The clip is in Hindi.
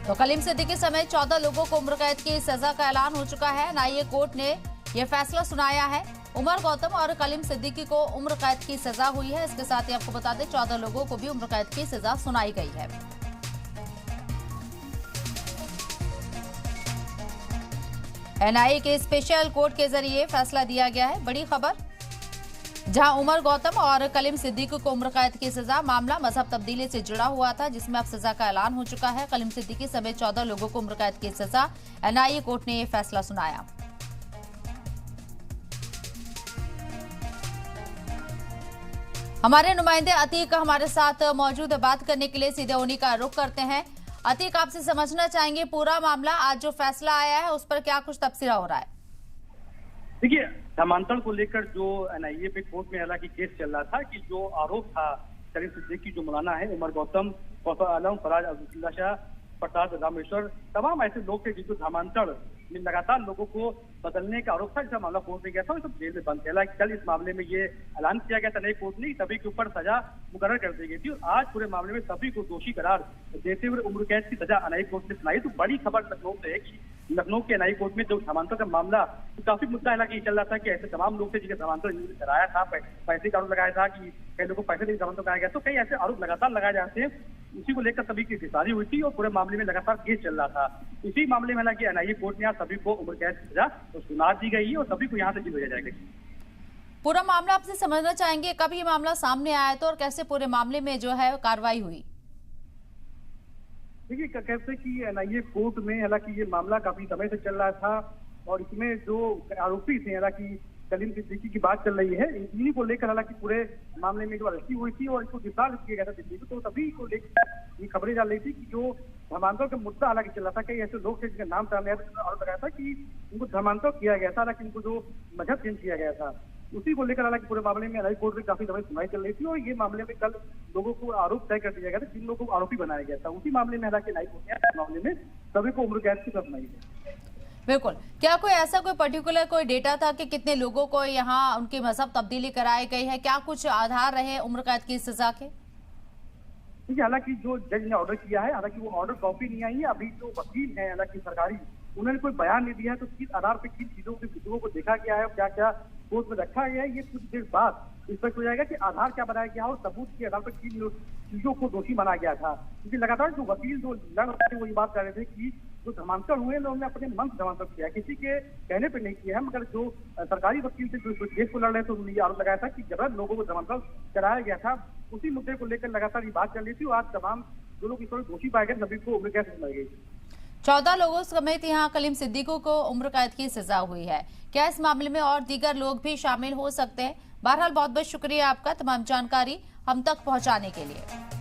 तो कलीम सिद्दीकी समेत 14 लोगों को उम्र कैद की सजा का ऐलान हो चुका है। एनआईए कोर्ट ने यह फैसला सुनाया है। उमर गौतम और कलीम सिद्दीकी को उम्र कैद की सजा हुई है। इसके साथ ही आपको बता दें 14 लोगों को भी उम्र कैद की सजा सुनाई गई है। एनआईए के स्पेशल कोर्ट के जरिए फैसला दिया गया है। बड़ी खबर, जहां उमर गौतम और कलीम सिद्दीकी को उम्र कैद की सजा, मामला मजहब तब्दीली से जुड़ा हुआ था जिसमें अब सजा का ऐलान हो चुका है। कलीम सिद्दीकी समेत 14 लोगों को उम्र कैद की सजा, एनआईए कोर्ट ने यह फैसला सुनाया। हमारे नुमाइंदे अतीक हमारे साथ मौजूद है, बात करने के लिए सीधे उन्हीं का रुख करते हैं। अतीक, आपसे समझना चाहेंगे पूरा मामला, आज जो फैसला आया है उस पर क्या कुछ तबसरा हो रहा है? देखिए, धर्मांतरण को लेकर जो एनआईए पे कोर्ट में हालांकि केस चल रहा था कि जो आरोप था कलीम सिद्दीकी, जो मौलाना है, उमर गौतम, कौसर आलम, फराज अब्दुल्ला शाह, प्रसाद रामेश्वर, तमाम ऐसे लोग थे जिनको धर्मांतरण में लगातार लोगों को बदलने का आरोप था। इसका मामला कोर्ट में गया था, सब जेल में बंद थे। कल इस मामले में ये ऐलान किया गया था नई कोर्ट ने, सभी के ऊपर सजा मुकर्रर कर दी गई थी और आज पूरे मामले में सभी को दोषी करार देते हुए उम्र कैद की सजा एनआईए कोर्ट ने सुनाई। तो बड़ी खबर लखनऊ से है कि लखनऊ के एनआईए कोर्ट में जो धर्मांतरण का मामला तो काफी मुद्दा हालांकि चल रहा था कि ऐसे तमाम लोग थे जिनके धर्मांतरण कराया था, पैसे का आरोप लगाया था कि कई लोगों को पैसे नहीं धर्मांतरण कराया गया। तो कई ऐसे आरोप लगातार लगाए जाते हैं, उसी को लेकर सभी की गिरफ्तारी हुई थी और पूरे मामले में लगातार केस चल रहा था। इसी मामले में हालांकि एनआईए कोर्ट ने आज सभी को उम्र कैद की सजा तो सुना दी गई है और सभी को यहाँ से जेल भेजा जाएगा। पूरा मामला आपसे समझना चाहेंगे, कब ये मामला सामने आया था और कैसे पूरे मामले में जो है कार्रवाई हुई? देखिए, कहते कि एनआईए कोर्ट में हालांकि ये मामला काफी समय से चल रहा था और इसमें जो आरोपी थे हालांकि कलीम सिद्दीकी की बात चल रही है, इन्हीं को लेकर हालांकि पूरे मामले में जो अरेस्टी हुई थी और इसको गिरफ्तार किया गया था दिल्ली को, तो सभी को लेकर ये खबरें चल रही थी कि जो धर्मांतरण का मुद्दा हालांकि चल रहा था, कई ऐसे लोग थे जिनका नाम सामने आया और लगाया था कि उनको धर्मांतरण किया गया था, हालांकि उनको जो मजहब चेंज किया गया था, उसी को लेकर हालांकि पूरे मामले में एनआईए कोर्ट में काफी समय सुनवाई चल रही थी और ये मामले में कल लोगों को आरोप तय कर दिया गया था जिन लोगों को आरोपी बनाया गया था। उसी मामले में हालांकि एनआईए कोर्ट ने मामले में सभी को उम्र कैद की सजा सुनाई है। बिल्कुल, क्या कोई ऐसा कोई पर्टिकुलर कोई डेटा था कि कितने लोगों को यहाँ उनकी मजहब तब्दीली कराई गई है? क्या कुछ आधार रहे उम्र कैद की सजा के? देखिए, हालांकि जो जज ने ऑर्डर किया है, हालांकि वो ऑर्डर कॉपी नहीं आई है। अभी जो वकील है हालांकि सरकारी, उन्होंने कोई बयान नहीं दिया है तो किस आधार पर किन चीजों के विषयों को देखा गया है और क्या क्या कोर्ट में रखा गया है, ये कुछ देर बाद स्पष्ट हो जाएगा कि आधार क्या बनाया गया और सबूत के आधार पर किन चीजों को दोषी माना गया था। क्योंकि लगातार जो वकील जो लड़ रहे थे वो ये बात कर रहे थे कि जो धर्मांतरण हुए लोगों ने अपने मन से धर्मांतरण किया, किसी के कहने पर नहीं किया है। मगर जो सरकारी वकील थे जो केस को लड़ रहे थे उन्होंने ये आरोप लगाया था कि जब लोगों को धर्मांतरण कराया गया था, उसी मुद्दे को लेकर लगातार ये बात चल रही थी और आज तमाम जो लोग इस पर दोषी पाए गए सभी को उम्र कैद सुनाई गई। 14 लोगों समेत यहाँ कलीम सिद्दीकी को उम्र कैद की सजा हुई है। क्या इस मामले में और दीगर लोग भी शामिल हो सकते हैं? बहरहाल बहुत बहुत शुक्रिया आपका तमाम जानकारी हम तक पहुंचाने के लिए।